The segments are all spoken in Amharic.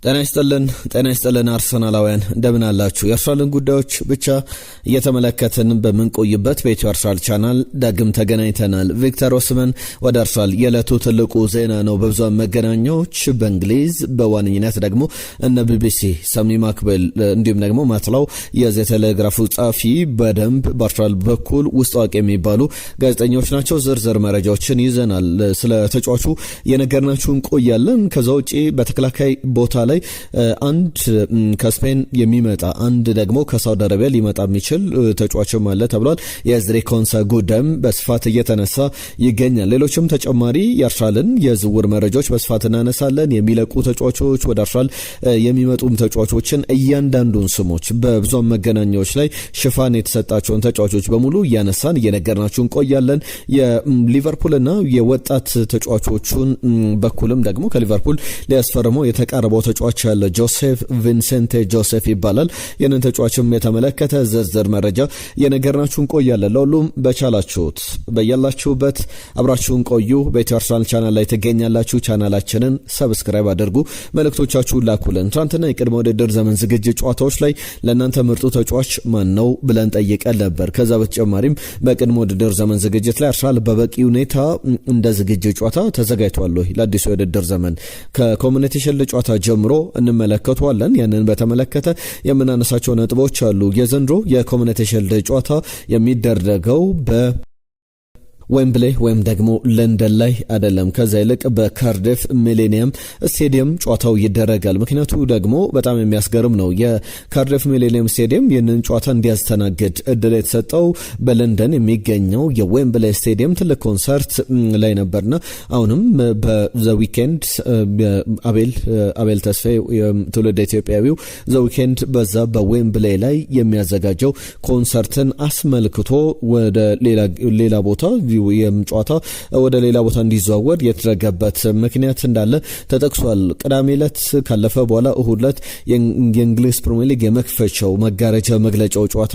ጤና ይስጥልን አርሰናላውያን እንደምን አላችሁ? የአርሰናልን ጉዳዮች ብቻ እየተመለከትን በመንቆይበት በኢትዮ አርሰናል ቻናል ዳግም ተገናኝተናል። ቪክተር ኦስመን ወደ አርሰናል የዕለቱ ትልቁ ዜና ነው። በብዙሃን መገናኛዎች በእንግሊዝ በዋነኝነት ደግሞ እነ ቢቢሲ፣ ሰሚ ማክቤል እንዲሁም ደግሞ ማትላው የዘ ቴሌግራፉ ጻፊ በደንብ በአርሰናል በኩል ውስጥ አዋቂ የሚባሉ ጋዜጠኞች ናቸው። ዝርዝር መረጃዎችን ይዘናል። ስለ ተጫዋቹ የነገርናችሁ እንቆያለን። ከዛ ውጪ በተከላካይ ቦታ ላይ አንድ ከስፔን የሚመጣ አንድ ደግሞ ከሳውዲ አረቢያ ሊመጣ የሚችል ተጫዋችም አለ ተብሏል። የኤዝሪ ኮንሳ ጉዳይም በስፋት እየተነሳ ይገኛል። ሌሎችም ተጨማሪ የአርሰናልን የዝውውር መረጃዎች በስፋት እናነሳለን። የሚለቁ ተጫዋቾች፣ ወደ አርሰናል የሚመጡም ተጫዋቾችን እያንዳንዱን ስሞች በብዙሃን መገናኛዎች ላይ ሽፋን የተሰጣቸውን ተጫዋቾች በሙሉ እያነሳን እየነገርናችሁ እንቆያለን። የሊቨርፑልና የወጣት ተጫዋቾቹን በኩልም ደግሞ ከሊቨርፑል ሊያስፈርመው የተቃረበው ተጫዋች ያለ ጆሴፍ ቪንሴንቴ ጆሴፍ ይባላል። ይህንን ተጫዋችም የተመለከተ ዝርዝር መረጃ የነገርናችሁ እንቆያለን። ለሁሉም በቻላችሁት በያላችሁበት አብራችሁን ቆዩ። በኢትዮ አርሰናል ቻናል ላይ ትገኛላችሁ። ቻናላችንን ሰብስክራይብ አድርጉ፣ መልእክቶቻችሁን ላኩልን። ትናንትና የቅድመ ውድድር ዘመን ዝግጅት ጨዋታዎች ላይ ለእናንተ ምርጡ ተጫዋች ማን ነው ብለን ጠይቀን ነበር። ከዛ በተጨማሪም በቅድመ ውድድር ዘመን ዝግጅት ላይ አርሰናል በበቂ ሁኔታ እንደ ዝግጅት ጨዋታ ተዘጋጅቷል ለአዲሱ የውድድር ዘመን ከኮሚኒቲ ሺልድ ጨዋታ ጀምሮ እንመለከተዋለን። ያንን በተመለከተ የምናነሳቸው ነጥቦች አሉ። የዘንድሮ የኮሚኒቲ ሺልድ ጨዋታ የሚደረገው ዌምብሌ ወይም ደግሞ ለንደን ላይ አይደለም። ከዛ ይልቅ በካርዲፍ ሚሌኒየም ስቴዲየም ጨዋታው ይደረጋል። ምክንያቱ ደግሞ በጣም የሚያስገርም ነው። የካርዲፍ ሚሌኒየም ስቴዲየም ይህንን ጨዋታ እንዲያስተናግድ እድል የተሰጠው በለንደን የሚገኘው የዌምብሌ ስቴዲየም ትልቅ ኮንሰርት ላይ ነበርና አሁንም በዘ ዊኬንድ አቤል ተስፋዬ ትውልድ ኢትዮጵያዊው ዘ ዊኬንድ በዛ በዌምብሌ ላይ የሚያዘጋጀው ኮንሰርትን አስመልክቶ ወደ ሌላ ቦታ ጨዋታ ወደ ሌላ ቦታ እንዲዘዋወር የተደረገበት ምክንያት እንዳለ ተጠቅሷል። ቅዳሜ ዕለት ካለፈ በኋላ እሁድ ዕለት የእንግሊዝ ፕሪሚየር ሊግ የመክፈቻው መጋረጃ መግለጫው ጨዋታ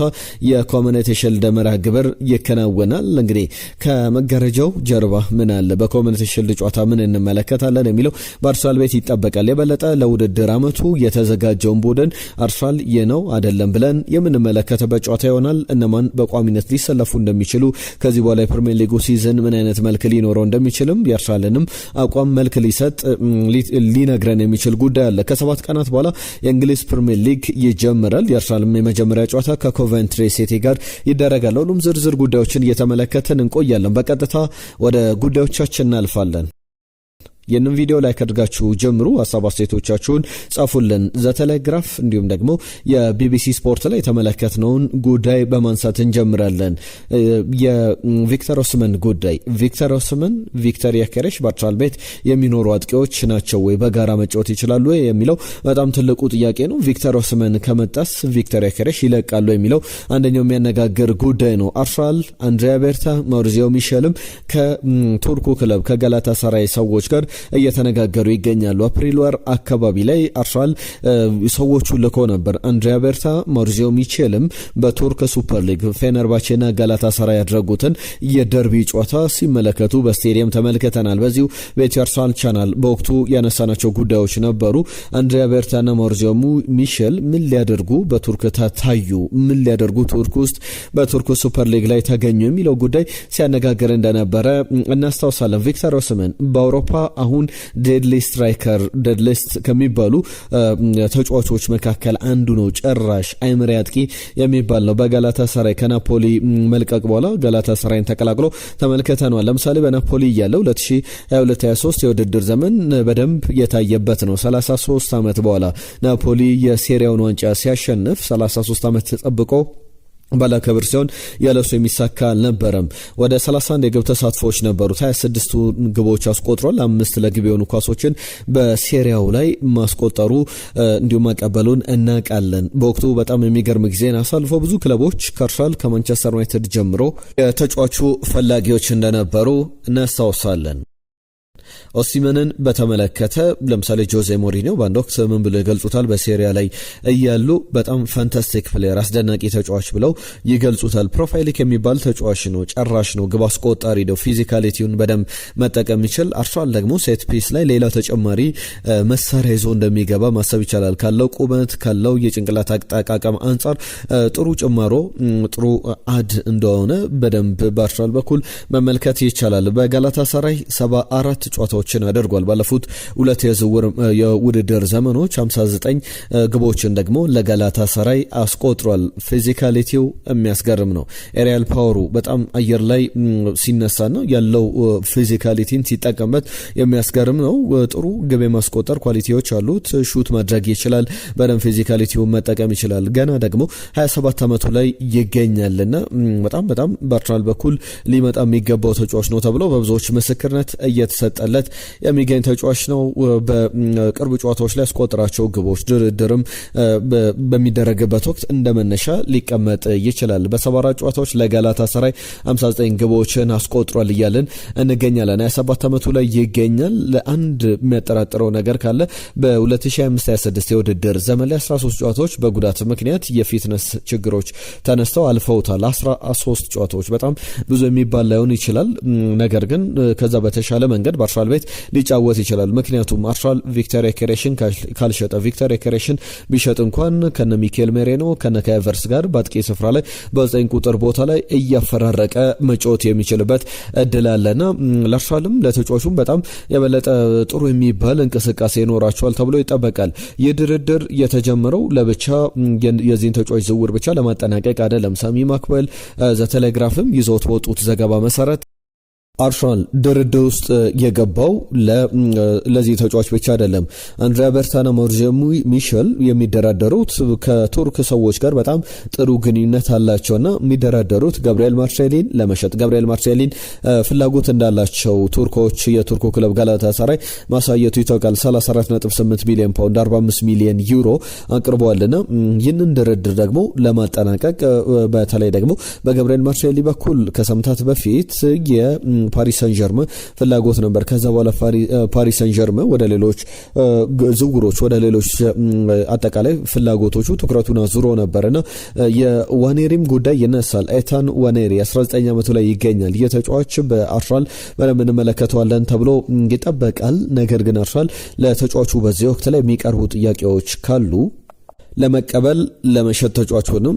የኮሚኒቲ ሺልድ መርሃ ግብር ይከናወናል። እንግዲህ ከመጋረጃው ጀርባ ምን አለ፣ በኮሚኒቲ ሺልድ ጨዋታ ምን እንመለከታለን የሚለው በአርሰናል ቤት ይጠበቃል። የበለጠ ለውድድር አመቱ የተዘጋጀውን ቡድን አርሰናል ነው አይደለም ብለን የምንመለከተበት ጨዋታ ይሆናል። እነማን በቋሚነት ሊሰለፉ እንደሚችሉ ከዚህ በኋላ የፕሪሚየር ሊግ ሲዝን ምን አይነት መልክ ሊኖረው እንደሚችልም የአርሰናልንም አቋም መልክ ሊነግረን የሚችል ጉዳይ አለ። ከ7 ቀናት በኋላ የእንግሊዝ ፕሪሚየር ሊግ ይጀምራል። የአርሰናልም የመጀመሪያ ጨዋታ ከኮቨንትሪ ሲቲ ጋር ይደረጋል። ሁሉም ዝርዝር ጉዳዮችን እየተመለከተን እንቆያለን። በቀጥታ ወደ ጉዳዮቻችን እናልፋለን። ይህንን ቪዲዮ ላይክ አድርጋችሁ ጀምሩ። ሀሳብ አስተያየቶቻችሁን ጻፉልን። ዘ ቴሌግራፍ እንዲሁም ደግሞ የቢቢሲ ስፖርት ላይ የተመለከትነውን ጉዳይ በማንሳት እንጀምራለን። የቪክተር ኦስመን ጉዳይ። ቪክተር ኦስመን፣ ቪክተር ዮኬሬሽ በአርሰናል ቤት የሚኖሩ አጥቂዎች ናቸው ወይ? በጋራ መጫወት ይችላሉ ወይ የሚለው በጣም ትልቁ ጥያቄ ነው። ቪክተር ኦስመን ከመጣስ ቪክተር ዮኬሬሽ ይለቃሉ የሚለው አንደኛው የሚያነጋግር ጉዳይ ነው። አርሰናል አንድሪያ ቤርታ፣ ማውሪዚዮ ሚሼልም ከቱርኩ ክለብ ከጋላታሳራይ ሰዎች ጋር እየተነጋገሩ ይገኛሉ። አፕሪል ወር አካባቢ ላይ አርሰናል ሰዎቹ ልኮ ነበር። አንድሪያ ቤርታ፣ ማውሪዚዮ ሚቼልም በቱርክ ሱፐር ሊግ ፌነርባቼና ጋላታሳራይ ያደረጉትን የደርቢ ጨዋታ ሲመለከቱ በስቴዲየም ተመልክተናል። በዚሁ በኢትዮ አርሰናል ቻናል በወቅቱ ያነሳናቸው ጉዳዮች ነበሩ። አንድሪያ ቤርታና ማውሪዚዮ ሚሼል ምን ሊያደርጉ በቱርክ ታዩ፣ ምን ሊያደርጉ ቱርክ ውስጥ በቱርክ ሱፐር ሊግ ላይ ተገኙ የሚለው ጉዳይ ሲያነጋግር እንደነበረ እናስታውሳለን። ቪክተር ኦስመን በአውሮፓ አሁን ዴድሊስት ከሚባሉ ተጫዋቾች መካከል አንዱ ነው። ጨራሽ አይምሪ አጥቂ የሚባል ነው። በጋላታሳራይ ከናፖሊ መልቀቅ በኋላ ጋላታሳራይን ተቀላቅሎ ተመልክተናል። ለምሳሌ በናፖሊ ያለው 2022-23 የውድድር ዘመን በደንብ የታየበት ነው። 33 ዓመት በኋላ ናፖሊ የሴሪያውን ዋንጫ ሲያሸንፍ 33 ዓመት ተጠብቆ ባላከብር ሲሆን ያለሱ የሚሳካ አልነበረም። ወደ 31 የግብ ተሳትፎች ነበሩት። 26ቱ ግቦች አስቆጥሯል። 5 ለግብ የሆኑ ኳሶችን በሴሪያው ላይ ማስቆጠሩ እንዲሁም ማቀበሉን እናውቃለን። በወቅቱ በጣም የሚገርም ጊዜን አሳልፎ ብዙ ክለቦች ከአርሰናል ከማንቸስተር ዩናይትድ ጀምሮ የተጫዋቹ ፈላጊዎች እንደነበሩ እናስታውሳለን። ኦሲመንን በተመለከተ ለምሳሌ ጆዜ ሞሪኒዮ በአንድ ወቅት ምን ብለው ይገልጹታል? በሴሪያ ላይ እያሉ በጣም ፋንታስቲክ ፕሌየር አስደናቂ ተጫዋች ብለው ይገልጹታል። ፕሮፋይሊክ የሚባል ተጫዋች ነው፣ ጨራሽ ነው፣ ግብ አስቆጣሪ ነው፣ ፊዚካሊቲውን በደንብ መጠቀም ይችል። አርሰናል ደግሞ ሴት ፒስ ላይ ሌላ ተጨማሪ መሳሪያ ይዞ እንደሚገባ ማሰብ ይቻላል። ካለው ቁመት ካለው የጭንቅላት አጠቃቀም አንጻር ጥሩ ጭማሮ ጥሩ አድ እንደሆነ በደንብ በአርሰናል በኩል መመልከት ይቻላል። በጋላታሳራይ 74 ጨዋታዎችን አድርጓል። ባለፉት ሁለት የውድድር ዘመኖች 59 ግቦችን ደግሞ ለጋላታሳራይ አስቆጥሯል። ፊዚካሊቲው የሚያስገርም ነው። ኤሪያል ፓወሩ በጣም አየር ላይ ሲነሳ ነው ያለው ፊዚካሊቲን ሲጠቀምበት የሚያስገርም ነው። ጥሩ ግብ የማስቆጠር ኳሊቲዎች አሉት። ሹት ማድረግ ይችላል። በደንብ ፊዚካሊቲውን መጠቀም ይችላል። ገና ደግሞ 27 ዓመቱ ላይ ይገኛልና በጣም በአርሰናል በኩል ሊመጣ የሚገባው ተጫዋች ነው ተብሎ በብዙዎች ምስክርነት እየተሰጠለት የሚገኝ ተጫዋች ነው። በቅርብ ጨዋታዎች ላይ ያስቆጠራቸው ግቦች ድርድርም በሚደረግበት ወቅት እንደመነሻ ሊቀመጥ ይችላል። በ74 ጨዋታዎች ለጋላታሳራይ 59 ግቦችን አስቆጥሯል እያልን እንገኛለን። 27 ዓመቱ ላይ ይገኛል። ለአንድ የሚያጠራጥረው ነገር ካለ በ2025/26 የውድድር ዘመን ላይ 13 ጨዋታዎች በጉዳት ምክንያት የፊትነስ ችግሮች ተነስተው አልፈውታል። 13 ጨዋታዎች በጣም ብዙ የሚባል ላይሆን ይችላል። ነገር ግን ከዛ በተሻለ መንገድ በአርሰናል ቤት ሊጫወት ይችላል። ምክንያቱም አርሰናል ቪክተር ዮኬሬሽን ካልሸጠ ቪክተር ዮኬሬሽን ቢሸጥ እንኳን ከነ ሚኬል ሜሬኖ ከነ ካቨርስ ጋር በአጥቂ ስፍራ ላይ በ9 ቁጥር ቦታ ላይ እያፈራረቀ መጫወት የሚችልበት እድል አለና ለአርሰናልም ለተጫዋቹም በጣም የበለጠ ጥሩ የሚባል እንቅስቃሴ ይኖራቸዋል ተብሎ ይጠበቃል። የድርድር የተጀመረው ለብቻ የዚህን ተጫዋች ዝውውር ብቻ ለማጠናቀቅ አይደለም። ሳሚ ማክዌል ዘቴሌግራፍም ይዞት ወጡት ዘገባ መሰረት አርሰናል ድርድር ውስጥ የገባው ለዚህ ተጫዋች ብቻ አይደለም። አንድሪያ በርታና ሞርዜ ሚሸል የሚደራደሩት ከቱርክ ሰዎች ጋር በጣም ጥሩ ግንኙነት አላቸውና የሚደራደሩት ገብርኤል ማርሴሊን ለመሸጥ ገብርኤል ማርሴሊን ፍላጎት እንዳላቸው ቱርኮች የቱርኩ ክለብ ጋላታሳራይ ማሳየቱ ይታወቃል። 34.8 ሚሊዮን ፓውንድ 45 ሚሊዮን ዩሮ አቅርበዋልና ይህንን ድርድር ደግሞ ለማጠናቀቅ በተለይ ደግሞ በገብርኤል ማርሴሊ በኩል ከሰምታት በፊት ፓሪስ ሰን ዠርመን ፍላጎት ነበር። ከዛ በኋላ ፓሪስ ሰን ዠርመን ወደ ሌሎች ዝውውሮች ወደ ሌሎች አጠቃላይ ፍላጎቶቹ ትኩረቱን አዙሮ ነበርና የዋኔሪም ጉዳይ ይነሳል። ኤታን ዋኔሪ 19 ዓመቱ ላይ ይገኛል። የተጫዋች በአርሰናል በደንብ እንመለከተዋለን ተብሎ ይጠበቃል። ነገር ግን አርሰናል ለተጫዋቹ በዚህ ወቅት ላይ የሚቀርቡ ጥያቄዎች ካሉ ለመቀበል ለመሸጥ ተጫዋቹንም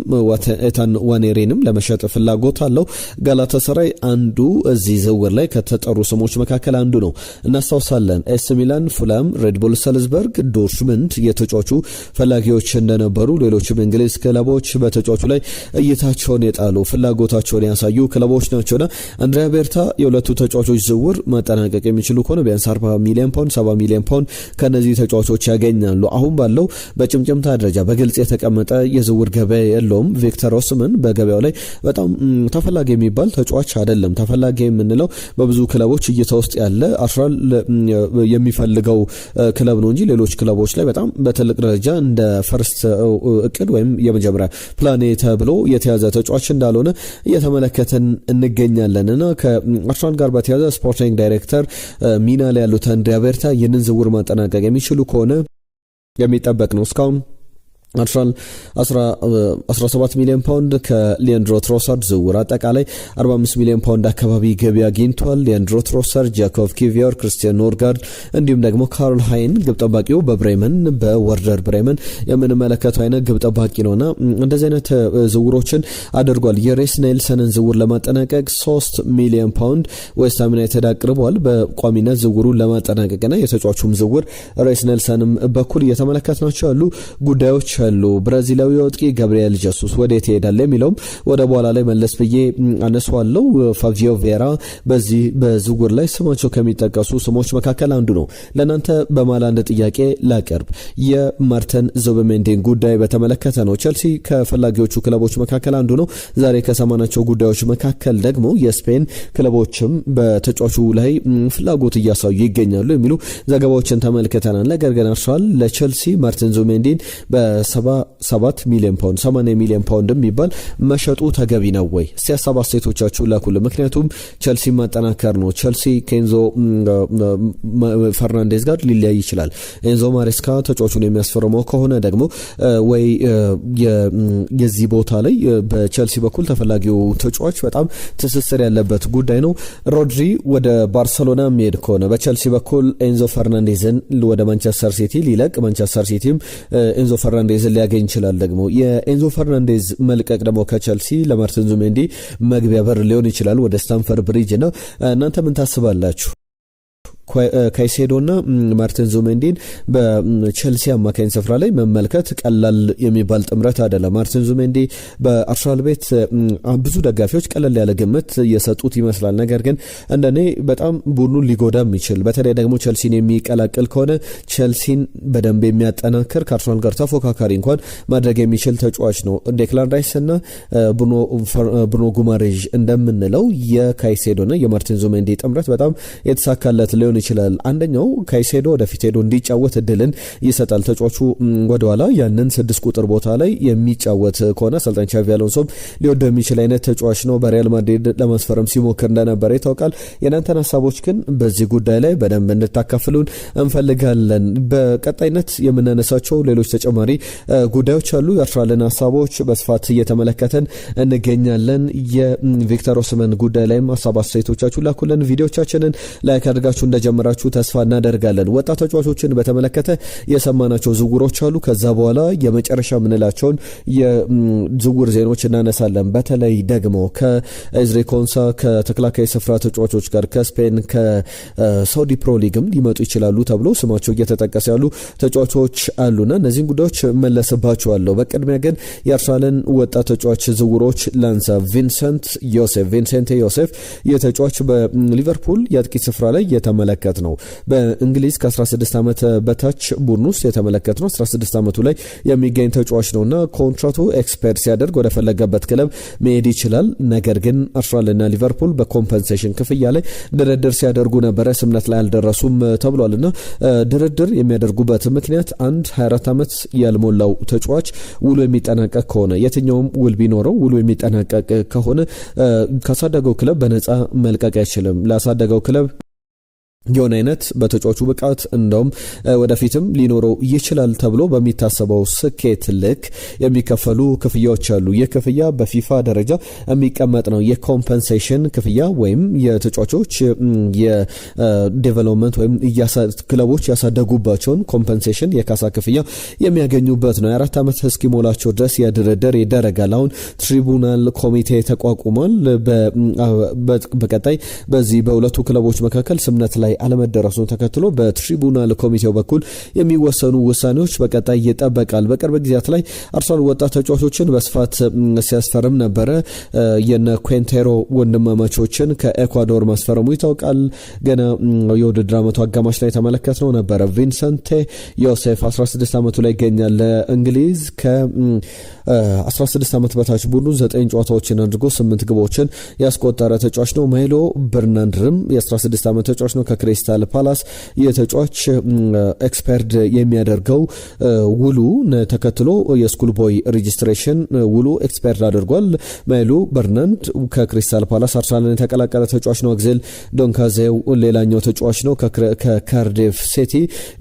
ኤታን ዋኔሪንም ለመሸጥ ፍላጎት አለው። ጋላታሳራይ አንዱ እዚህ ዝውውር ላይ ከተጠሩ ስሞች መካከል አንዱ ነው። እናስታውሳለን ኤስ ሚላን፣ ፉላም፣ ሬድቡል ሳልዝበርግ፣ ዶርትሙንድ የተጫዋቹ ፈላጊዎች እንደነበሩ ሌሎችም እንግሊዝ ክለቦች በተጫዋቹ ላይ እይታቸውን የጣሉ ፍላጎታቸውን ያሳዩ ክለቦች ናቸውና አንድሪያ ቤርታ የሁለቱ ተጫዋቾች ዝውውር ማጠናቀቅ የሚችሉ ከሆነ ቢያንስ 40 ሚሊዮን ፓውንድ 70 ሚሊዮን ፓውንድ ከነዚህ ተጫዋቾች ያገኛሉ። አሁን ባለው በጭምጭምታ ደረጃ በግልጽ የተቀመጠ የዝውውር ገበያ የለውም። ቪክተር ኦስመን በገበያው ላይ በጣም ተፈላጊ የሚባል ተጫዋች አይደለም። ተፈላጊ የምንለው በብዙ ክለቦች እይታ ውስጥ ያለ አርሰናል የሚፈልገው ክለብ ነው እንጂ ሌሎች ክለቦች ላይ በጣም በትልቅ ደረጃ እንደ ፈርስት እቅድ ወይም የመጀመሪያ ፕላን ተብሎ የተያዘ ተጫዋች እንዳልሆነ እየተመለከተን እንገኛለንና ከአርሰናል ጋር በተያዘ ስፖርቲንግ ዳይሬክተር ሚና ላይ ያሉት አንድሪያ ቤርታ ይህንን ዝውውር ማጠናቀቅ የሚችሉ ከሆነ የሚጠበቅ ነው። እስካሁን አርሰናል 17 ሚሊዮን ፓውንድ ከሊያንድሮ ትሮሳርድ ዝውውር አጠቃላይ 45 ሚሊዮን ፓውንድ አካባቢ ገቢ አግኝቷል። ሊያንድሮ ትሮሳርድ፣ ጃኮቭ ኪቪዮር፣ ክርስቲያን ኖርጋርድ እንዲሁም ደግሞ ካርል ሃይን ግብ ጠባቂው በብሬመን በወርደር ብሬመን የምንመለከተው አይነት ግብ ጠባቂ ነውና እንደዚህ አይነት ዝውውሮችን አድርጓል። የሬስ ኔልሰንን ዝውውር ለማጠናቀቅ 3 ሚሊዮን ፓውንድ ዌስት ሃም ዩናይትድ አቅርቧል። በቋሚነት ዝውውሩን ለማጠናቀቅና የተጫዋቹም ዝውውር ሬስ ኔልሰንም በኩል እየተመለከትናቸው ያሉ ጉዳዮች አሉ። ብራዚላዊ አጥቂ ጋብሪኤል ጀሱስ ወዴት ይሄዳል የሚለውም ወደ በኋላ ላይ መለስ ብዬ አነሳዋለሁ። ፋቪዮ ቬራ በዚህ በዝውውር ላይ ስማቸው ከሚጠቀሱ ስሞች መካከል አንዱ ነው። ለናንተ በማላ አንድ ጥያቄ ላቀርብ። የማርተን ዙቢሜንዲን ጉዳይ በተመለከተ ነው። ቸልሲ ከፈላጊዎቹ ክለቦች መካከል አንዱ ነው። ዛሬ ከሰማናቸው ጉዳዮች መካከል ደግሞ የስፔን ክለቦችም በተጫዋቹ ላይ ፍላጎት እያሳዩ ይገኛሉ የሚሉ ዘገባዎችን ተመልክተናል። ነገር ግን አርሰናል ለቸልሲ ማርተን ዙቢሜንዲን በ77 ሚሊዮን ፓውንድ 80 ሚሊዮን ፓውንድ የሚባል መሸጡ ተገቢ ነው ወይ? እስቲ ሀሳብ አስተያየቶቻችሁ ላኩልን። ምክንያቱም ቸልሲ ማጠናከር ነው። ቸልሲ ከኤንዞ ፈርናንዴዝ ጋር ሊለያይ ይችላል። ኤንዞ ማሬስካ ተጫዋቹን የሚያስፈርመው ከሆነ ደግሞ ወይ የዚህ ቦታ ላይ በቸልሲ በኩል ተፈላጊው ተጫዋች በጣም ትስስር ያለበት ጉዳይ ነው። ሮድሪ ወደ ባርሰሎና የሚሄድ ከሆነ በቸልሲ በኩል ኤንዞ ፈርናንዴዝን ወደ ማንቸስተር ሲቲ ሊለቅ፣ ማንቸስተር ሲቲም ኤንዞ ፈርናንዴዝን ሊያገኝ ይችላል። ደግሞ የኤንዞ ፈርናንዴዝ መልቀቅ ደግሞ ከቸልሲ ለማርቲን ዙሜንዲ መግቢያ በር ሊሆን ይችላል ወደ ስታንፈርድ ብሪጅ እና እናንተ ምን ታስባላችሁ? ካይሴዶና ማርቲን ዙሜንዲን በቸልሲ አማካኝ ስፍራ ላይ መመልከት ቀላል የሚባል ጥምረት አይደለም። ማርቲን ዙሜንዲ በአርሰናል ቤት ብዙ ደጋፊዎች ቀላል ያለ ግምት የሰጡት ይመስላል። ነገር ግን እንደኔ በጣም ቡድኑን ሊጎዳ የሚችል በተለይ ደግሞ ቸልሲን የሚቀላቅል ከሆነ ቸልሲን በደንብ የሚያጠናክር ከአርሰናል ጋር ተፎካካሪ እንኳን ማድረግ የሚችል ተጫዋች ነው። ዴክላን ራይስ እና ብሩኖ ጉማሬዥ እንደምንለው የካይሴዶና የማርቲን ዙሜንዲ ጥምረት በጣም የተሳካለት ሊሆን ይችላል። አንደኛው ካይሴዶ ወደፊት ሄዶ እንዲጫወት እድልን ይሰጣል። ተጫዋቹ ወደኋላ ያንን 6 ቁጥር ቦታ ላይ የሚጫወት ከሆነ አሰልጣኝ ቻቪ አሎንሶም ሊወደው የሚችል አይነት ተጫዋች ነው። በሪያል ማድሪድ ለማስፈረም ሲሞክር እንደነበረ ይታወቃል። የናንተን ሀሳቦች ግን በዚህ ጉዳይ ላይ በደንብ እንድታካፍሉን እንፈልጋለን። በቀጣይነት የምናነሳቸው ሌሎች ተጨማሪ ጉዳዮች አሉ። የአርሰናልን ሀሳቦች በስፋት እየተመለከተን እንገኛለን። የቪክተር ኦስመን ጉዳይ ላይም ሀሳብ አስተያየቶቻችሁ ላኩልን። ቪዲዮቻችንን ላይክ አድርጋችሁ እንደጀመራችሁ ተስፋ እናደርጋለን። ወጣት ተጫዋቾችን በተመለከተ የሰማናቸው ዝውውሮች አሉ። ከዛ በኋላ የመጨረሻ የምንላቸውን የዝውውር ዜናዎች እናነሳለን። በተለይ ደግሞ ከኤዝሪ ኮንሳ ከተከላካይ ስፍራ ተጫዋቾች ጋር ከስፔን ከሳውዲ ፕሮ ሊግም ሊመጡ ይችላሉ ተብሎ ስማቸው እየተጠቀሰ ያሉ ተጫዋቾች አሉና እነዚህን ጉዳዮች መለስባቸዋለሁ። በቅድሚያ ግን የአርሰናልን ወጣት ተጫዋች ዝውውሮች ላንሳ። ቪንሴንቴ ዮሴፍ የተጫዋች በሊቨርፑል የአጥቂ ስፍራ ላይ የተመለከት ነው። በእንግሊዝ ከ16 ዓመት በታች ቡድን ውስጥ የተመለከት ነው። 16 ዓመቱ ላይ የሚገኝ ተጫዋች ነውና ኮንትራቱ ኤክስፐርት ሲያደርግ ወደ ፈለገበት ክለብ መሄድ ይችላል። ነገር ግን አርሰናልና ሊቨርፑል በኮምፐንሴሽን ክፍያ ላይ ድርድር ሲያደርጉ ነበረ። ስምነት ላይ አልደረሱም ተብሏልና ድርድር የሚያደርጉበት ምክንያት 24 ዓመት ያልሞላው ተጫዋች ውሉ የሚጠናቀቅ ከሆነ የትኛውም ውል ቢኖረው ውሉ የሚጠናቀቅ ከሆነ ካሳደገው ክለብ በነፃ መልቀቅ አይችልም። ላሳደገው ክለብ የሆነ አይነት በተጫዋቹ ብቃት እንደውም ወደፊትም ሊኖረው ይችላል ተብሎ በሚታሰበው ስኬት ልክ የሚከፈሉ ክፍያዎች አሉ። ይህ ክፍያ በፊፋ ደረጃ የሚቀመጥ ነው። የኮምፐንሴሽን ክፍያ ወይም የተጫዋቾች የዴቨሎፕመንት ወይም ክለቦች ያሳደጉባቸውን ኮምፐንሴሽን የካሳ ክፍያ የሚያገኙበት ነው። የ4 ዓመት እስኪሞላቸው ድረስ የድርድር ይደረጋል። አሁን ትሪቡናል ኮሚቴ ተቋቁሟል። በቀጣይ በዚህ በሁለቱ ክለቦች መካከል ስምነት ላይ አለመደረሱን ተከትሎ በትሪቡናል ኮሚቴው በኩል የሚወሰኑ ውሳኔዎች በቀጣይ ይጠበቃል። በቅርብ ጊዜያት ላይ አርሰናል ወጣት ተጫዋቾችን በስፋት ሲያስፈርም ነበረ። የነ ኩዌንቴሮ ወንድማማቾችን ከኤኳዶር ማስፈረሙ ይታወቃል። ገና የውድድር ዓመቱ አጋማሽ ላይ ተመለከትነው ነበረ። ቪንሴንቴ ዮሴፍ 16 ዓመቱ ላይ ይገኛል። ለእንግሊዝ ከ16 ዓመት በታች ቡድኑ 9 ጨዋታዎችን አድርጎ 8 ግቦችን ያስቆጠረ ተጫዋች ነው። ማይሎ በርናንድርም የ16 ዓመት ተጫዋች ነው ክሪስታል ፓላስ። የተጫዋች ኤክስፐርድ የሚያደርገው ውሉ ተከትሎ የስኩል ቦይ ሬጂስትሬሽን ውሉ ኤክስፐርድ አድርጓል። ማይሉ በርናንድ ከክሪስታል ፓላስ አርሰናልን የተቀላቀለ ተጫዋች ነው። አክዜል ዶንካዜው ሌላኛው ተጫዋች ነው ከካርዲፍ ሲቲ።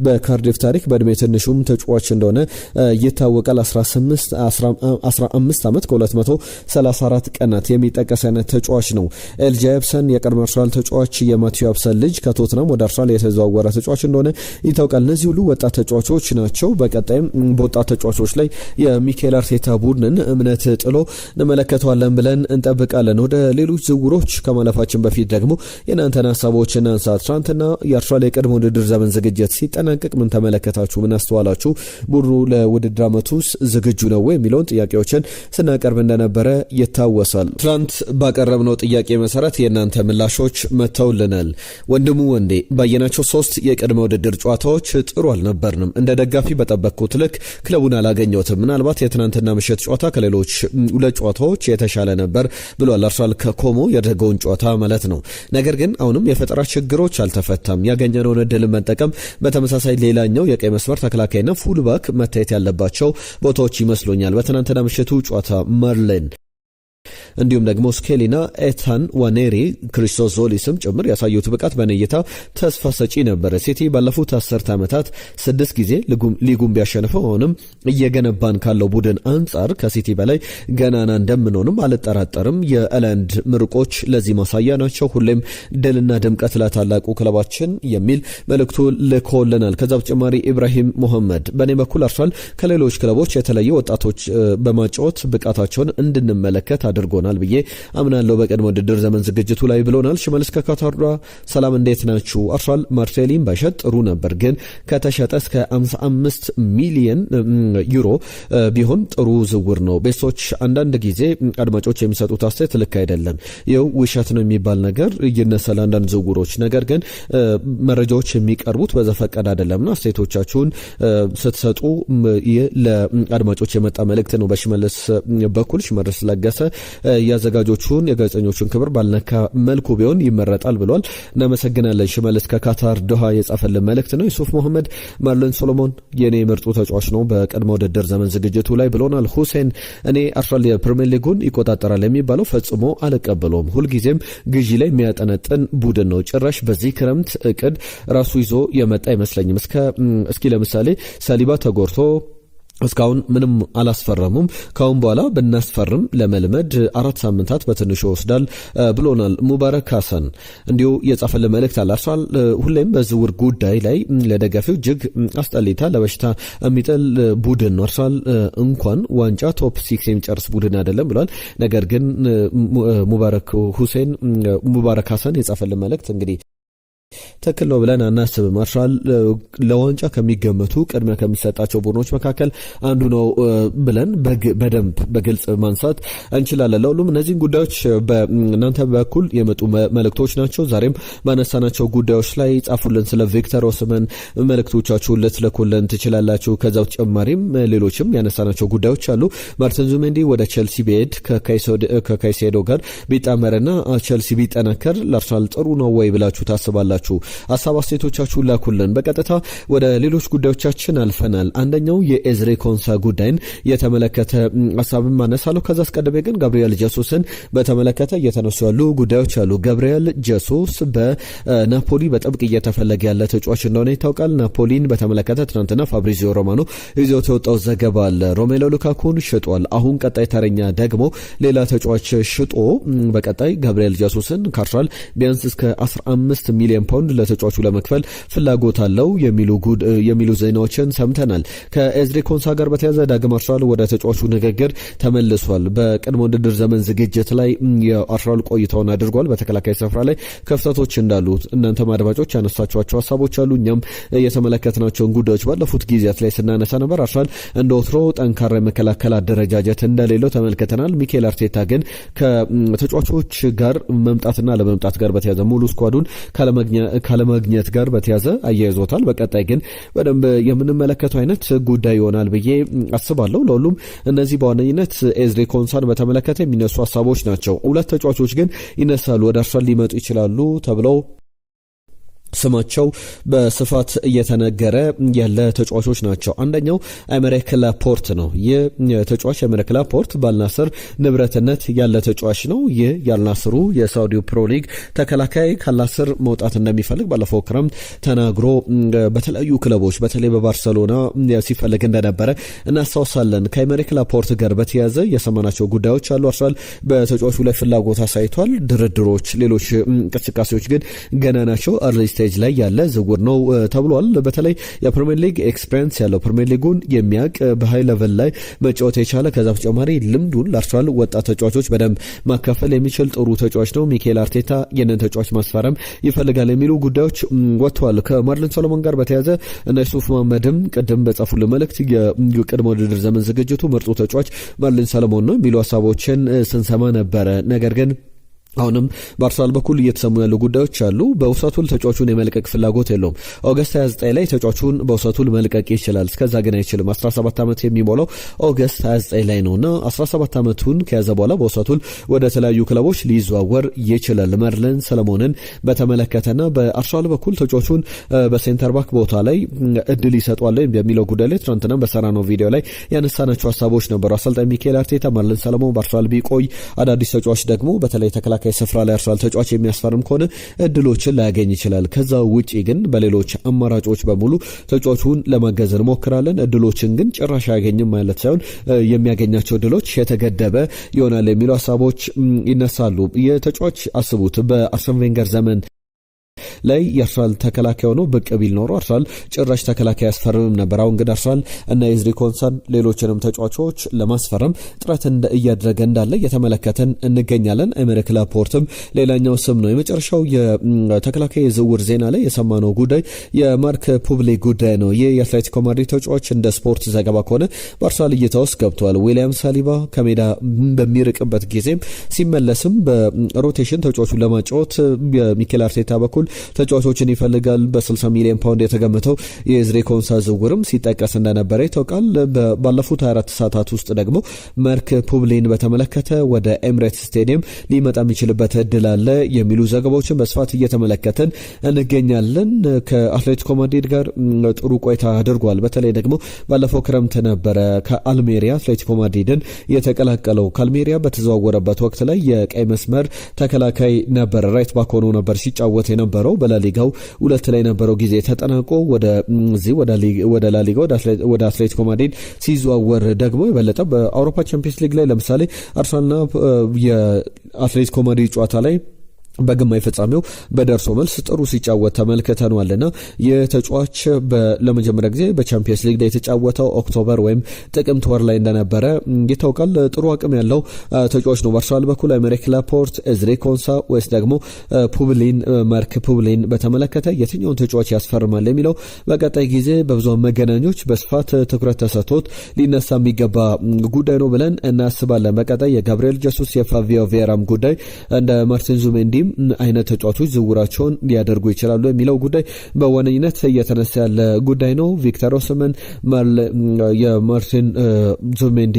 በካርዲፍ ታሪክ በእድሜ ትንሹም ተጫዋች እንደሆነ ይታወቃል። 15 ዓመት ከ234 ቀናት የሚጠቀስ አይነት ተጫዋች ነው። ኤልጂ አብሰን የቀድሞ አርሰናል ተጫዋች የማቲው አብሰን ልጅ ከቶትናም ወደ አርሰናል የተዘዋወረ ተጫዋች እንደሆነ ይታወቃል። እነዚህ ሁሉ ወጣት ተጫዋቾች ናቸው። በቀጣይም በወጣት ተጫዋቾች ላይ የሚኬል አርቴታ ቡድንን እምነት ጥሎ እንመለከተዋለን ብለን እንጠብቃለን። ወደ ሌሎች ዝውውሮች ከማለፋችን በፊት ደግሞ የእናንተን ሀሳቦች እናንሳ። ትናንትና የአርሰናል የቅድመ ውድድር ዘመን ዝግጅት ሲጠናቀቅ ምን ተመለከታችሁ? ምን አስተዋላችሁ? ቡድኑ ለውድድር ዓመቱ ዝግጁ ነው ወይ የሚለውን ጥያቄዎችን ስናቀርብ እንደነበረ ይታወሳል። ትናንት ባቀረብነው ጥያቄ መሰረት የእናንተ ምላሾች መጥተውልናል። ወንድሙ እንዴ? ባየናቸው 3 የቅድመ ውድድር ጨዋታዎች ጥሩ አልነበርንም። እንደ ደጋፊ በጠበቅኩት ልክ ክለቡን አላገኘሁትም። ምናልባት የትናንትና ምሽት ጨዋታ ከሌሎች 2 ጨዋታዎች የተሻለ ነበር ብሏል። አርሰናል ከኮሞ ያደረገውን ጨዋታ ማለት ነው። ነገር ግን አሁንም የፈጠራ ችግሮች አልተፈታም። ያገኘነውን እድል መጠቀም በተመሳሳይ ሌላኛው የቀይ መስመር ተከላካይና ፉልባክ መታየት ያለባቸው ቦታዎች ይመስሉኛል። በትናንትና ምሽቱ ጨዋታ ማርሌን እንዲሁም ደግሞ ስኬሊና ኤታን ዋኔሪ ክሪስቶስ ዞሊስም ጭምር ያሳዩት ብቃት በነይታ ተስፋ ሰጪ ነበር። ሲቲ ባለፉት 10 ዓመታት 6 ጊዜ ሊጉን ቢያሸንፈው አሁንም እየገነባን ካለው ቡድን አንጻር ከሲቲ በላይ ገናና እንደምንሆንም አልጠራጠርም። የአላንድ ምርቆች ለዚህ ማሳያ ናቸው። ሁሌም ድልና ድምቀት ለታላቁ ክለባችን የሚል መልእክቱ ልኮልናል። ከዛ በተጨማሪ ኢብራሂም ሙሐመድ በእኔ በኩል አርሰናል ከሌሎች ክለቦች የተለየ ወጣቶች በማጫወት ብቃታቸውን እንድንመለከት አድርጎናል ብዬ አምናለሁ በቀድሞ ውድድር ዘመን ዝግጅቱ ላይ ብሎናል። ሽመልስ ከካታር ሰላም እንዴት ናችሁ? አርሰናል ማርሴሊን ባይሸጥ ጥሩ ነበር፣ ግን ከተሸጠ እስከ 55 ሚሊዮን ዩሮ ቢሆን ጥሩ ዝውውር ነው። ቤሶች አንዳንድ ጊዜ አድማጮች የሚሰጡት አስተያየት ልክ አይደለም። ይኸው ውሸት ነው የሚባል ነገር ይነሳል አንዳንድ ዝውውሮች። ነገር ግን መረጃዎች የሚቀርቡት በዘፈቀድ አይደለምና አስተያየቶቻችሁን ስትሰጡ ለአድማጮች የመጣ መልእክት ነው። በሽመልስ በኩል ሽመልስ ለገሰ የአዘጋጆቹን የጋዜጠኞቹን ክብር ባልነካ መልኩ ቢሆን ይመረጣል ብሏል። እናመሰግናለን። ሽመልስ ከካታር ዶሃ የጻፈልን መልእክት ነው። ዩሱፍ መሐመድ ማርሎን ሶሎሞን የኔ ምርጡ ተጫዋች ነው በቀድሞ ውድድር ዘመን ዝግጅቱ ላይ ብሎናል። ሁሴን እኔ አርሰናል የፕሪሚየር ሊጉን ይቆጣጠራል የሚባለው ፈጽሞ አልቀበለውም። ሁልጊዜም ግዢ ላይ የሚያጠነጥን ቡድን ነው። ጭራሽ በዚህ ክረምት እቅድ ራሱ ይዞ የመጣ አይመስለኝም። እስኪ ለምሳሌ ሳሊባ ተጎርቶ እስካሁን ምንም አላስፈረሙም። ካሁን በኋላ ብናስፈርም ለመልመድ 4 ሳምንታት በትንሹ ይወስዳል ብሎናል። ሙባረክ ሐሰን እንዲሁ የጻፈልን መልእክት አለ። አርሰናል ሁሌም በዝውውር ጉዳይ ላይ ለደጋፊው እጅግ አስጠሊታ ለበሽታ የሚጥል ቡድን ነው። አርሰናል እንኳን ዋንጫ ቶፕ 6 የሚጨርስ ቡድን አይደለም ብሏል። ነገር ግን ሙባረክ ሐሰን የጻፈልን መልእክት እንግዲህ ትክክል ነው ብለን አናስብም። አርሰናል ለዋንጫ ከሚገመቱ ቅድሚያ ከሚሰጣቸው ቡድኖች መካከል አንዱ ነው ብለን በደንብ በግልጽ ማንሳት እንችላለን። ለሁሉም እነዚህን ጉዳዮች በእናንተ በኩል የመጡ መልእክቶች ናቸው። ዛሬም ባነሳናቸው ጉዳዮች ላይ ጻፉልን። ስለ ቪክተር ኦስመን መልእክቶቻችሁን ልትልኩልን ትችላላችሁ። ከዛ ተጨማሪም ሌሎችም ያነሳናቸው ጉዳዮች አሉ። ማርቲን ዙሜንዲ ወደ ቼልሲ ቢሄድ ከካይሴዶ ጋር ቢጣመርና ቼልሲ ቢጠናከር ለአርሰናል ጥሩ ነው ወይ ብላችሁ ታስባላችሁ? ሀሳብ አስተያየቶቻችሁን ላኩልን። በቀጥታ ወደ ሌሎች ጉዳዮቻችን አልፈናል። አንደኛው የኤዝሬ ኮንሳ ጉዳይን የተመለከተ ሀሳብን ማነሳለሁ። ከዛ አስቀድሜ ግን ጋብሪኤል ጀሱስን በተመለከተ እየተነሱ ያሉ ጉዳዮች አሉ። ጋብሪኤል ጀሱስ በናፖሊ በጥብቅ እየተፈለገ ያለ ተጫዋች እንደሆነ ይታወቃል። ናፖሊን በተመለከተ ትናንትና ፋብሪዚዮ ሮማኖ ይዞት የወጣው ዘገባ አለ። ሮሜሎ ሉካኩን ሽጧል። አሁን ቀጣይ ተረኛ ደግሞ ሌላ ተጫዋች ሽጦ በቀጣይ ጋብሪኤል ጀሱስን ካርሰናል ቢያንስ እስከ 15 ሚሊዮን ፓውንድ ለተጫዋቹ ለመክፈል ፍላጎት አለው የሚሉ ዜናዎችን ሰምተናል። ከኤዝሬ ኮንሳ ጋር በተያያዘ ዳግም አርሰናል ወደ ተጫዋቹ ንግግር ተመልሷል። በቀድሞ ውድድር ዘመን ዝግጅት ላይ የአርሰናል ቆይታውን አድርጓል። በተከላካይ ስፍራ ላይ ክፍተቶች እንዳሉ እናንተም አድማጮች ያነሳችኋቸው ሀሳቦች አሉ። እኛም የተመለከትናቸውን ጉዳዮች ባለፉት ጊዜያት ላይ ስናነሳ ነበር። አርሰናል እንደ ወትሮ ጠንካራ የመከላከል አደረጃጀት እንደሌለው ተመልክተናል። ሚኬል አርቴታ ግን ከተጫዋቾች ጋር መምጣትና ለመምጣት ጋር በተያያዘ ሙሉ ስኳዱን ካለማግኘት ጋር በተያዘ አያይዞታል። በቀጣይ ግን በደንብ የምንመለከተው አይነት ጉዳይ ይሆናል ብዬ አስባለሁ። ለሁሉም እነዚህ በዋነኝነት ኤዝሬ ኮንሳን በተመለከተ የሚነሱ ሀሳቦች ናቸው። 2 ተጫዋቾች ግን ይነሳሉ፣ ወደ አርሰናል ሊመጡ ይችላሉ ተብለው ስማቸው በስፋት እየተነገረ ያለ ተጫዋቾች ናቸው። አንደኛው አሜሪክ ላፖርት ነው። ይህ ተጫዋች አሜሪክ ላፖርት ባልናስር ንብረትነት ያለ ተጫዋች ነው። ይህ ያልናስሩ የሳውዲው ፕሮ ሊግ ተከላካይ ካላስር መውጣት እንደሚፈልግ ባለፈው ክረምት ተናግሮ በተለያዩ ክለቦች በተለይ በባርሰሎና ሲፈልግ እንደነበረ እናስታውሳለን። ከአሜሪክ ላፖርት ጋር በተያያዘ የሰማናቸው ጉዳዮች አሉ። አርሰናል በተጫዋቹ ላይ ፍላጎት አሳይቷል። ድርድሮች፣ ሌሎች እንቅስቃሴዎች ግን ገና ናቸው። አርሊ ስቴጅ ላይ ያለ ዝውውር ነው ተብሏል። በተለይ የፕሪሚየር ሊግ ኤክስፒሪየንስ ያለው ፕሪሚየር ሊጉን የሚያውቅ በሃይ ሌቨል ላይ መጫወት የቻለ ከዛ በተጨማሪ ልምዱን ለአርሰናል ወጣት ተጫዋቾች በደንብ ማካፈል የሚችል ጥሩ ተጫዋች ነው። ሚኬል አርቴታ የነን ተጫዋች ማስፈረም ይፈልጋል የሚሉ ጉዳዮች ወጥተዋል። ከማርሎን ሶሎሞን ጋር በተያያዘ እና ዩሱፍ መሐመድም ቅድም በጻፉልን መልእክት የቅድመ ውድድር ዘመን ዝግጅቱ ምርጡ ተጫዋች ማርሎን ሶሎሞን ነው የሚሉ ሀሳቦችን ስንሰማ ነበረ። ነገር ግን አሁንም በአርሰናል በኩል እየተሰሙ ያሉ ጉዳዮች አሉ። በውሰቱል ተጫዋቹን የመልቀቅ ፍላጎት የለውም። ኦገስት 29 ላይ ተጫዋቹን በውሰቱል መልቀቅ ይችላል። እስከዛ ግን አይችልም። 17 ዓመት የሚሞላው ኦገስት 29 ላይ ነውና 17 ዓመቱን ከያዘ በኋላ በውሰቱል ወደ ተለያዩ ክለቦች ሊዘዋወር ይችላል። መርለን ሰለሞንን በተመለከተና በአርሰናል በኩል ተጫዋቹን በሴንተር ባክ ቦታ ላይ እድል ይሰጧል በሚለው ጉዳይ ላይ ትናንትና በሰራነው ቪዲዮ ላይ ያነሳናቸው ሀሳቦች ነበሩ። አሰልጣኝ ሚካኤል አርቴታ መርለን ሰለሞን በአርሰናል ቢቆይ አዳዲስ ተጫዋች ደግሞ በተለይ ስፍራ ላይ አርሰናል ተጫዋች የሚያስፈርም ከሆነ እድሎችን ላያገኝ ይችላል። ከዛ ውጪ ግን በሌሎች አማራጮች በሙሉ ተጫዋቹን ለማገዝ እንሞክራለን። እድሎችን ግን ጭራሽ አያገኝም ማለት ሳይሆን የሚያገኛቸው እድሎች የተገደበ ይሆናል የሚሉ ሀሳቦች ይነሳሉ። የተጫዋች አስቡት በአርሰን ቬንገር ዘመን ላይ የአርሰናል ተከላካይ ሆኖ ብቅ ቢል ኖሮ አርሰናል ጭራሽ ተከላካይ ያስፈርምም ነበር። አሁን ግን አርሰናል እና ኤዝሪ ኮንሳን ሌሎችንም ተጫዋቾች ለማስፈረም ጥረት እያደረገ እንዳለ እየተመለከተን እንገኛለን። ኤመሪክ ላፖርትም ሌላኛው ስም ነው። የመጨረሻው የተከላካይ የዝውውር ዜና ላይ የሰማነው ጉዳይ የማርክ ፑብሌ ጉዳይ ነው። ይህ የአትሌቲኮ ማድሪድ ተጫዋች እንደ ስፖርት ዘገባ ከሆነ በአርሰናል እይታ ውስጥ ገብቷል። ዊሊያም ሳሊባ ከሜዳ በሚርቅበት ጊዜም ሲመለስም በሮቴሽን ተጫዋቹን ለማጫወት በሚኬል አርቴታ በኩል ተጫዋቾችን ይፈልጋል። በ60 ሚሊዮን ፓውንድ የተገመተው የኤዝሪ ኮንሳ ዝውውርም ሲጠቀስ እንደነበረ ይታወቃል። ባለፉት 24 ሰዓታት ውስጥ ደግሞ ማርክ ፑብሌን በተመለከተ ወደ ኤምሬትስ ስቴዲየም ሊመጣ የሚችልበት እድል አለ የሚሉ ዘገባዎችን በስፋት እየተመለከተን እንገኛለን። ከአትሌቲኮ ማድሪድ ጋር ጥሩ ቆይታ አድርጓል። በተለይ ደግሞ ባለፈው ክረምት ነበረ ከአልሜሪያ አትሌቲኮ ማድሪድን የተቀላቀለው። ከአልሜሪያ በተዘዋወረበት ወቅት ላይ የቀይ መስመር ተከላካይ ነበር። ራይት ባክ ሆኖ ነበር ሲጫወት የነበረው። በላሊጋው 2 ላይ የነበረው ጊዜ ተጠናቆ ወደ ላሊጋው ወደ አትሌቲኮ ማድሪድ ሲዘዋወር ደግሞ የበለጠ በአውሮፓ ቻምፒየንስ ሊግ ላይ ለምሳሌ አርሰናልና የአትሌቲኮ ማድሪድ ጨዋታ ላይ በግማሽ ፍጻሜው በደርሶ መልስ ጥሩ ሲጫወት ተመልክተናልና የተጫዋች ለመጀመሪያ ጊዜ በቻምፒየንስ ሊግ ላይ የተጫወተው ኦክቶበር ወይም ጥቅምት ወር ላይ እንደነበረ ይታወቃል። ጥሩ አቅም ያለው ተጫዋች ነው። በአርሰናል በኩል ኤመሪክ ላፖርት፣ ኤዝሪ ኮንሳ ወይስ ደግሞ ፑብሊን ማርክ ፑብሊን በተመለከተ የትኛውን ተጫዋች ያስፈርማል የሚለው በቀጣይ ጊዜ በብዙሃን መገናኞች በስፋት ትኩረት ተሰጥቶት ሊነሳ የሚገባ ጉዳይ ነው ብለን እናስባለን። በቀጣይ የጋብሪኤል ጀሱስ የፋቪዮ ቬራም ጉዳይ እንደ ማርቲን ዙሜንዲ አይነት ተጫዋቾች ዝውውራቸውን ሊያደርጉ ይችላሉ የሚለው ጉዳይ በዋነኝነት እየተነሳ ያለ ጉዳይ ነው። ቪክተር ኦስመን የማርቲን ዙሜንዲ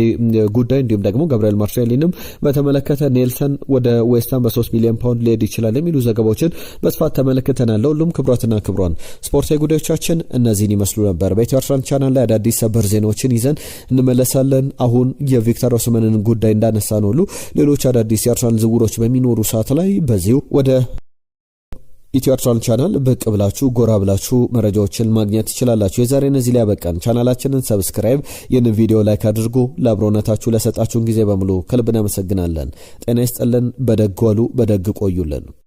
ጉዳይ እንዲሁም ደግሞ ጋብሪኤል ማርቲኔሊንም በተመለከተ ኔልሰን ወደ ዌስትሃም በ3 ሚሊዮን ፓውንድ ሊሄድ ይችላል የሚሉ ዘገባዎችን በስፋት ተመለክተናል። ሁሉም ክቡራትና ክቡራን ስፖርታዊ ጉዳዮቻችን እነዚህን ይመስሉ ነበር። በኢትዮ አርሰናል ቻናል ላይ አዳዲስ ሰበር ዜናዎችን ይዘን እንመለሳለን። አሁን የቪክተር ኦስመንን ጉዳይ እንዳነሳ ነው ሁሉ ሌሎች አዳዲስ የአርሰናል ዝውውሮች በሚኖሩ ሰዓት ላይ በዚህ ወደ ኢትዮ አርሰናል ቻናል ብቅ ብላችሁ ጎራ ብላችሁ መረጃዎችን ማግኘት ትችላላችሁ። የዛሬ እነዚህ ላይ ያበቃን። ቻናላችንን ሰብስክራይብ፣ ይህንን ቪዲዮ ላይክ አድርጉ። ለአብሮነታችሁ ለሰጣችሁን ጊዜ በሙሉ ከልብ እናመሰግናለን። ጤና ይስጥልን። በደግ ዋሉ፣ በደግ ቆዩልን።